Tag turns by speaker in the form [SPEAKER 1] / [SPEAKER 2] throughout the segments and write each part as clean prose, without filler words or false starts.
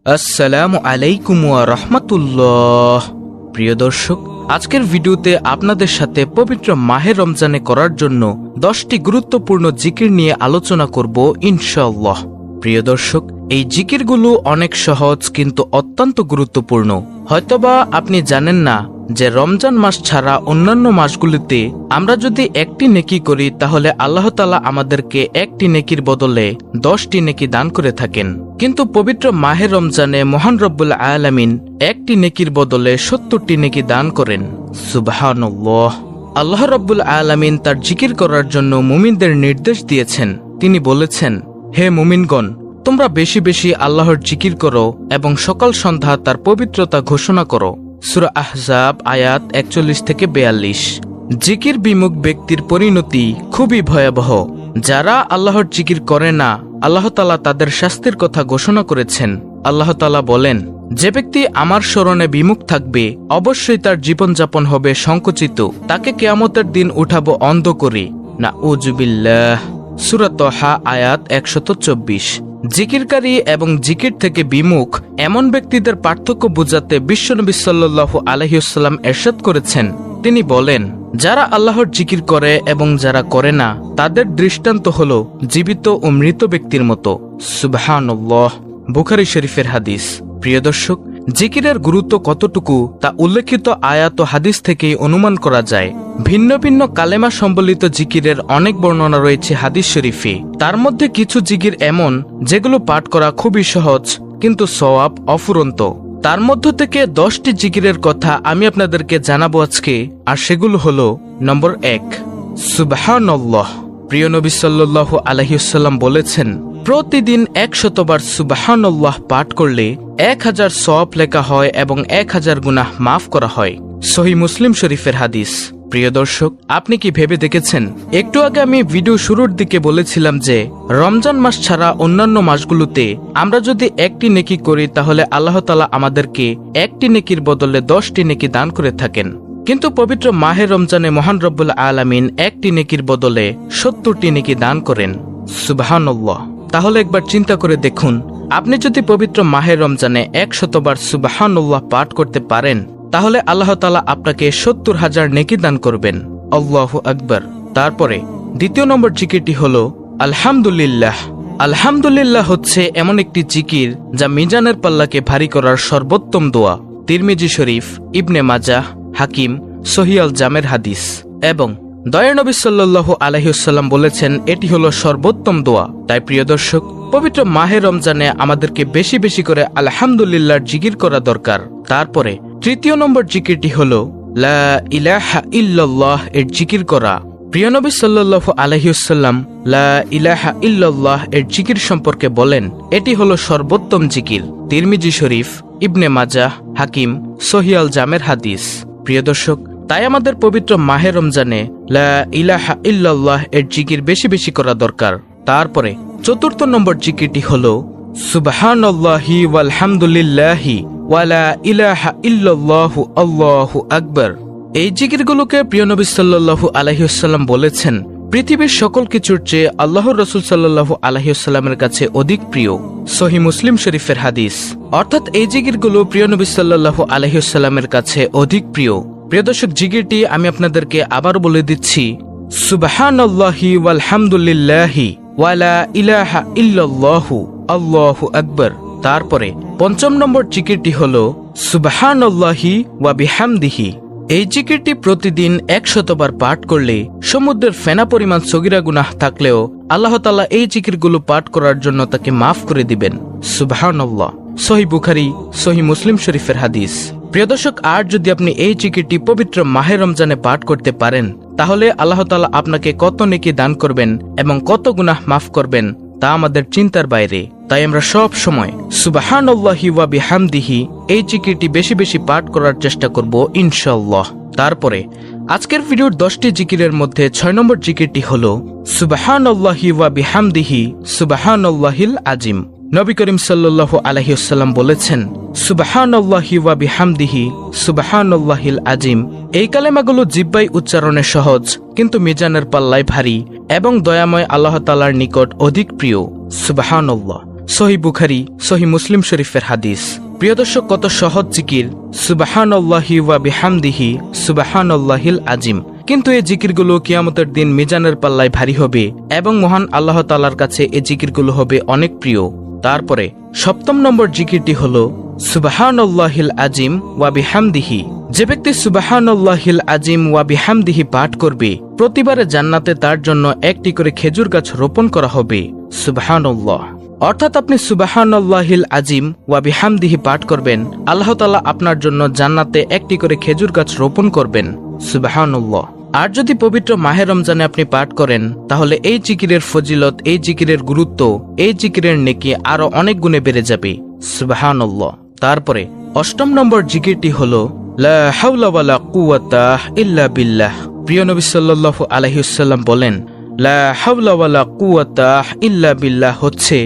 [SPEAKER 1] আসসালামু আলাইকুম ওয়া রাহমাতুল্লাহ। প্রিয় দর্শক, আজকের ভিডিওতে আপনাদের সাথে পবিত্র মাহে রমজানে করার জন্য 10টি গুরুত্বপূর্ণ জিকির নিয়ে আলোচনা করব ইনশাআল্লাহ। প্রিয় দর্শক, এই জিকিরগুলো অনেক সহজ কিন্তু অত্যন্ত গুরুত্বপূর্ণ। হয়তোবা আপনি জানেন না যে রমজান মাস ছাড়া অন্যান্য মাসগুলিতে আমরা যদি একটি নেকি করি তাহলে আল্লাহ তাআলা আমাদেরকে একটি নেকির বদলে 10টি নেকি দান করে থাকেন, কিন্তু পবিত্র মাহে রমজানে মহান রব্বুল আলামিন একটি নেকির বদলে 70টি নেকি দান করেন। সুবহানাল্লাহ। আল্লাহ রব্বুল আলামিন তার জিকির করার জন্য মুমিনদের নির্দেশ দিয়েছেন। তিনি বলেছেন, হে মুমিনগণ, তোমরা বেশি বেশি আল্লাহর জিকির করো এবং সকাল সন্ধ্যা তার পবিত্রতা ঘোষণা করো। সূরা আহজাব আয়াত 41-42। জিকির বিমুখ ব্যক্তির পরিণতি খুবই ভয়াবহ। যারা আল্লাহর জিকির করে না, আল্লাহ তাআলা তাদের শাস্তির কথা ঘোষণা করেছেন। আল্লাহ তাআলা বলেন, যে ব্যক্তি আমার স্মরণে বিমুখ থাকবে অবশ্যই তার জীবনযাপন হবে সংকুচিত, তাকে কিয়ামতের দিন উঠাবো অন্ধ করে। নাউযুবিল্লাহ। সূরা তাহা আয়াত 124। জিকিরকারী এবং জিকির থেকে বিমুখ এমন ব্যক্তিদের পার্থক্য বোঝাতে বিশ্বনবী সাল্লাল্লাহু আলাইহি ওয়াসাল্লাম ইরশাদ করেছেন। তিনি বলেন, যারা আল্লাহর জিকির করে এবং যারা করে না তাদের দৃষ্টান্ত হলো জীবিত ও মৃত ব্যক্তির মতো। সুবহানাল্লাহ। বুখারী শরীফের হাদিস। প্রিয় দর্শক, জিকিরের গুরুত্ব কতটুকু তা উল্লেখিত আয়াত ও হাদিস থেকেই অনুমান করা যায়। ভিন্ন ভিন্ন কালেমা সম্বলিত জিকিরের অনেক বর্ণনা রয়েছে হাদিস শরীফে। তার মধ্যে কিছু জিকির এমন যেগুলো পাঠ করা খুবই সহজ কিন্তু সওয়াব অফুরন্ত। তার মধ্য থেকে 10টি জিকিরের কথা আমি আপনাদেরকে জানাবো আজকে, আর সেগুলো হলো: নম্বর 1, সুবহানাল্লাহ। প্রিয় নবী সাল্লাল্লাহু আলাইহি ওয়াসাল্লাম বলেছেন, প্রতিদিন 100 বার সুবহানাল্লাহ পাঠ করলে 1000 সওয়াব লেখা হয় এবং 1000 গুনাহ মাফ করা হয়। সহিহ মুসলিম শরীফের হাদিস। প্রিয় দর্শক, আপনি কি ভেবে দেখেছেন? একটু আগে আমি ভিডিও শুরুর দিকে বলেছিলাম যে রমজান মাস ছাড়া অন্যান্য মাসগুলোতে আমরা যদি একটি নেকি করি তাহলে আল্লাহ তাআলা আমাদেরকে একটি নেকির বদলে 10টি নেকি দান করে থাকেন, কিন্তু পবিত্র মাহে রমজানে মহান রব্বুল আলামিন একটি নেকির বদলে 70টি নেকি দান করেন। সুবহানাল্লাহ। তাহলে একবার চিন্তা করে দেখুন, আপনি যদি পবিত্র মাহে রমজানে 100 বার সুবহানাল্লাহ পাঠ করতে পারেন তাহলে আল্লাহ তাআলা আপনাকে 70,000 নেকি দান করবেন। আল্লাহু আকবার। তারপরে দ্বিতীয় নম্বর জিকিরটি হলো আলহামদুলিল্লাহ। আলহামদুলিল্লাহ হচ্ছে এমন একটি জিকির যা মিজানের পাল্লাকে ভারী করার সর্বোত্তম দোয়া। তিরমিজি শরীফ, ইবনে মাজাহ, হাকিম, সহিহ আল জামের হাদিস। এবং দয়ার নবী সাল্লাল্লাহু আলাইহি ওয়াসাল্লাম বলেছেন এটি হলো সর্বোত্তম দোয়া। তাই প্রিয় দর্শক, পবিত্র মাহে রমজানে আমাদেরকে বেশি বেশি করে আলহামদুলিল্লাহর জিকির করা দরকার। তারপরে তৃতীয় নম্বর জিকিরটি হলো লা ইলাহা ইল্লাল্লাহ এর জিকির করা। প্রিয় নবী সাল্লাল্লাহু আলাইহি ওয়াসাল্লাম লা ইলাহা ইল্লাল্লাহ এর জিকির সম্পর্কে বলেন, এটি হলো সর্বোত্তম জিকির। তিরমিজি শরীফ, ইবনে মাজাহ, হাকিম, সহিহ আল জামের হাদিস। প্রিয় দর্শক, তাই আমাদের পবিত্র মাহে রমজানে লা ইলাহা ইল্লাল্লাহ এর জিকির বেশি বেশি করা দরকার। তারপরে চতুর্থ নম্বর জিকিরটি হলো সুবহানাল্লাহি ওয়ালহামদুলিল্লাহি ওয়ালা ইলাহা ইল্লাল্লাহু আল্লাহু আকবার। এই জিকিরগুলোকে প্রিয় নবী সাল্লাল্লাহু আলাইহি ওয়াসাল্লাম বলেছেন পৃথিবীর সকল কিছুর চেয়ে আল্লাহর রাসূল সাল্লাল্লাহু আলাইহি ওয়াসাল্লামের কাছে অধিক প্রিয়। সহিহ মুসলিম শরীফের হাদিস। অর্থাৎ এই জিকিরগুলো প্রিয় নবী সাল্লাল্লাহু আলাইহি ওয়াসাল্লামের কাছে অধিক প্রিয়। প্রিয় দর্শক, জিকিরটি আমি আপনাদেরকে আবার বলে দিচ্ছি, সুবহানাল্লাহি ওয়ালহামদুলিল্লাহি ওয়ালা ইলাহা ইল্লাল্লাহু আল্লাহু আকবার। তারপরে পঞ্চম নম্বর জিকিরটি হলো সুবহানাল্লাহি ওয়া বিহামদিহি। এই জিকিরটি প্রতিদিন 100 বার পাঠ করলে সমুদ্রের ফেনা পরিমাণ সগীরা গুনাহ থাকলেও আল্লাহ তাআলা এই জিকিরগুলো পাঠ করার জন্য তাকে মাফ করে দিবেন। সুবহানাল্লাহ। সহিহ বুখারী, সহিহ মুসলিম শরীফের হাদিস। প্রিয় দর্শক, আর যদি আপনি এই জিকিরটি পবিত্র মাহে রমজানে পাঠ করতে পারেন তাহলে আল্লাহ তাআলা আপনাকে কত নেকি দান করবেন এবং কত গুনাহ মাফ করবেন তা আমাদের চিন্তার বাইরে। তাই আমরা সব সময় সুবহানাল্লাহি ওয়া বিহামদিহি এই জিকিরটি বেশি বেশি পাঠ করার চেষ্টা করব ইনশাআল্লাহ। তারপরে আজকের ভিডিওর 10টি জিকিরের মধ্যে 6 নম্বর জিকিরটি হলো সুবহানাল্লাহি ওয়া বিহামদিহি সুবহানাল্লাহিল আজিম। নবী করিম সাল্লাল্লাহু আলাইহি ওয়াসাল্লাম বলেছেন, সুবহানাল্লাহি ওয়া বিহামদিহি সুবহানাল্লাহিল আজিম। এই কালেমাগুলো জিহ্বায় উচ্চারণে সহজ কিন্তু মিজানের পাল্লায় ভারী এবং দয়াময় আল্লাহ তাআলার নিকট অধিক প্রিয়। সুবহানাল্লাহ। সহিহ বুখারী, সহিহ মুসলিম শরীফের হাদিস। প্রিয় দর্শক, কত সহজ জিকির সুবহানাল্লাহি ওয়া বিহামদিহি সুবহানাল্লাহিল আজিম। কিন্তু এই জিকিরগুলো কিয়ামতের দিন মিজানের পাল্লায় ভারী হবে এবং মহান আল্লাহ তাআলার কাছে এই জিকিরগুলো হবে অনেক প্রিয়। তারপরে 7 নম্বর জিকিরটি হলো সুবহানাল্লাহিল আজিম ওয়া বিহামদিহি। যে ব্যক্তি সুবহানাল্লাহিল আজিম ওয়া বিহামদিহি পাঠ করবে, প্রতিবারে জান্নাতে তার জন্য একটি করে খেজুর গাছ রোপণ করা হবে। সুবহানাল্লাহ। অর্থাৎ আপনি সুবহানাল্লাহিল আজিম ওয়া বিহামদিহি পাঠ করবেন, আল্লাহ তাআলা আপনার জন্য জান্নাতে একটি করে খেজুর গাছ রোপণ করবেন। সুবহানাল্লাহ। আর যদি পবিত্র মাহে রমজানে আপনি পাঠ করেন, তাহলে এই জিকিরের ফজিলত, এই জিকিরের গুরুত্ব, এই জিকিরের নেকি আরো অনেক গুণে বেড়ে যাবে। সুবহানাল্লাহ। তারপরে 8 নম্বর জিকিরটি হলো লা হাওলা ওয়ালা কুওয়াতা ইল্লা বিল্লাহ। প্রিয় নবী সাল্লাল্লাহু আলাইহি ওয়াসাল্লাম বলেন, লা হাওলা ওয়ালা কুওয়াতা ইল্লা বিল্লাহ হচ্ছে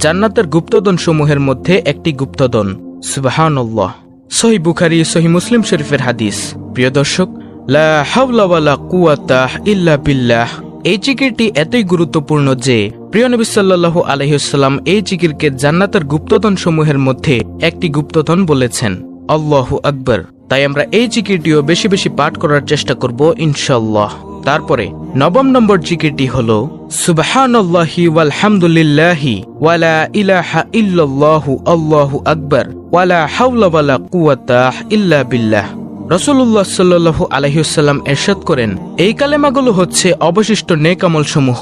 [SPEAKER 1] জান্নাতের গুপ্তধন সমূহের মধ্যে একটি গুপ্তধন। সুবহানাল্লাহ। সহিহ বুখারী, সহিহ মুসলিম শরীফের হাদিস। প্রিয় দর্শক, লা হাওলা ওয়ালা কুওয়াতা ইল্লা বিল্লাহ এই জিকিরটি এতই গুরুত্বপূর্ণ যে প্রিয় নবী সাল্লাল্লাহু আলাইহি ওয়াসাল্লাম এই জিকিরকে জান্নাতের গুপ্তধন সমূহের মধ্যে একটি গুপ্তধন বলেছেন। আল্লাহু আকবার। তাই আমরা এই জিকিরটিও বেশি বেশি পাঠ করার চেষ্টা করব ইনশাআল্লাহ। তারপরে 9 নম্বর জিকিরটি হলো সুবহানাল্লাহি ওয়াল হামদুলিল্লাহি ওয়ালা ইলাহা ইল্লাল্লাহু আল্লাহু আকবার ওয়ালা হাওলা ওয়ালা কুওয়াতা ইল্লা বিল্লাহ। রাসূলুল্লাহ সাল্লাল্লাহু আলাইহি ওয়াসাল্লাম ইরশাদ করেন, এই কালেমাগুলো হচ্ছে অবশিষ্ট নেক আমল সমূহ।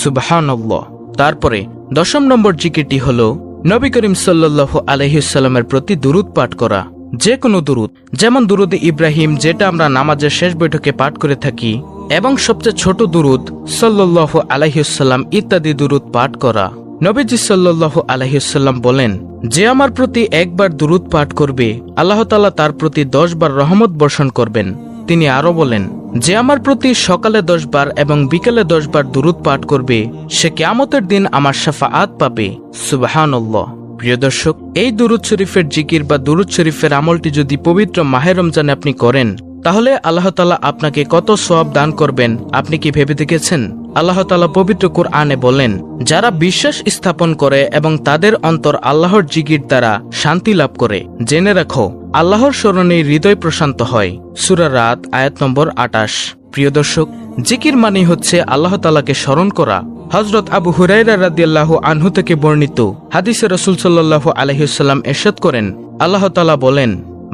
[SPEAKER 1] সুবহানাল্লাহ। তারপরে 10 নম্বর জিকিরটি হলো নবী করিম সাল্লাল্লাহু আলাইহি ওয়াসাল্লামের প্রতি দুরূদ পাঠ করা। যে কোনো দুরূদ, যেমন দুরূদে ইব্রাহিম যেটা আমরা নামাজের শেষ বৈঠকে পাঠ করে থাকি, এবং সবচেয়ে ছোট দুরূদ সাল্লাল্লাহু আলাইহি ওয়াসাল্লাম ইত্যাদি দুরূদ পাঠ করা। নবীজি সাল্লাল্লাহু আলাইহি ওয়াসাল্লাম বলেন, যে আমার প্রতি একবার দুরূদ পাঠ করবে, আল্লাহ তাআলা তার প্রতি 10 বার রহমত বর্ষণ করবেন। তিনি আরো বলেন, যে আমার প্রতি সকালে 10 বার এবং বিকেলে 10 বার দুরূদ পাঠ করবে, সে কিয়ামতের দিন আমার শাফাআত পাবে। সুবহানাল্লাহ। প্রিয় দর্শক, এই দুরূদ শরীফের জিকির বা দুরূদ শরীফের আমলটি যদি পবিত্র মাহে রমজানে আপনি করেন, তাহলে আল্লাহ তাআলা আপনাকে কত সওয়াব দান করবেন আপনি কি ভেবে দেখেছেন? আল্লাহ তাআলা পবিত্র কুরআনে বলেন, যারা বিশ্বাস স্থাপন করে এবং তাদের অন্তর আল্লাহর জিকির দ্বারা শান্তি লাভ করে, জেনে রাখো আল্লাহর স্মরণে হৃদয় প্রশান্ত হয়। সূরা রাত আয়াত নম্বর 28। প্রিয় দর্শক, জিকির মানে হচ্ছে আল্লাহ তাআলাকে স্মরণ করা। হযরত আবু হুরায়রা রাদিয়াল্লাহু আনহু থেকে বর্ণিত হাদিসে রাসূল সাল্লাল্লাহু আলাইহি ওয়াসাল্লাম ইরশাদ করেন, আল্লাহ তাআলা বলেন,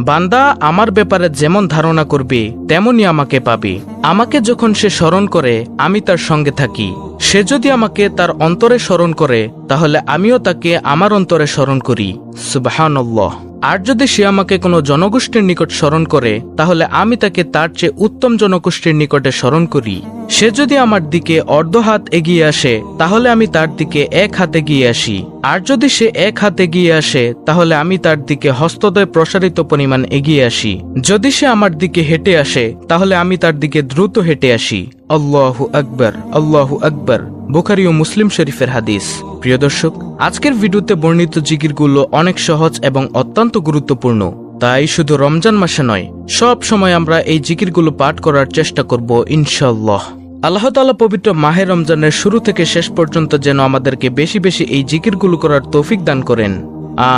[SPEAKER 1] বান্দা আমার ব্যাপারে যেমন ধারণা করবে তেমনি আমাকে পাবে। আমাকে যখন সে স্মরণ করে আমি তার সঙ্গে থাকি। সে যদি আমাকে তার অন্তরে স্মরণ করে, তাহলে আমিও তাকে আমার অন্তরে স্মরণ করি। সুবহানাল্লাহ। আর যদি সে আমাকে কোনো জনগোষ্ঠীর নিকট স্মরণ করে, তাহলে আমি তাকে তার চেয়ে উত্তম জনগোষ্ঠীর নিকটে স্মরণ করি। সে যদি আমার দিকে অর্ধ হাত এগিয়ে আসে, তাহলে আমি তার দিকে 1 হাত এগিয়ে আসি। আর যদি সে 1 হাত এগিয়ে আসে, তাহলে আমি তার দিকে হস্তদ্বয় প্রসারিত পরিমাণ এগিয়ে আসি। যদি সে আমার দিকে হেঁটে আসে, তাহলে আমি তার দিকে দ্রুত হেঁটে আসি। আল্লাহু আকবার, আল্লাহু আকবার। বুখারী ও মুসলিম শরীফের হাদিস। প্রিয় দর্শক, আজকের ভিডিওতে বর্ণিত জিকিরগুলো অনেক সহজ এবং অত্যন্ত গুরুত্বপূর্ণ। তাই শুধু রমজান মাসে নয়, সব সময় আমরা এই জিকিরগুলো পাঠ করার চেষ্টা করব ইনশাআল্লাহ। আল্লাহ তাআলা পবিত্র মাহে রমজানের শুরু থেকে শেষ পর্যন্ত যেন আমাদেরকে বেশি বেশি এই জিকিরগুলো করার তৌফিক দান করেন।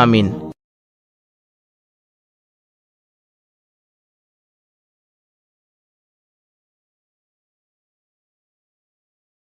[SPEAKER 1] আমিন।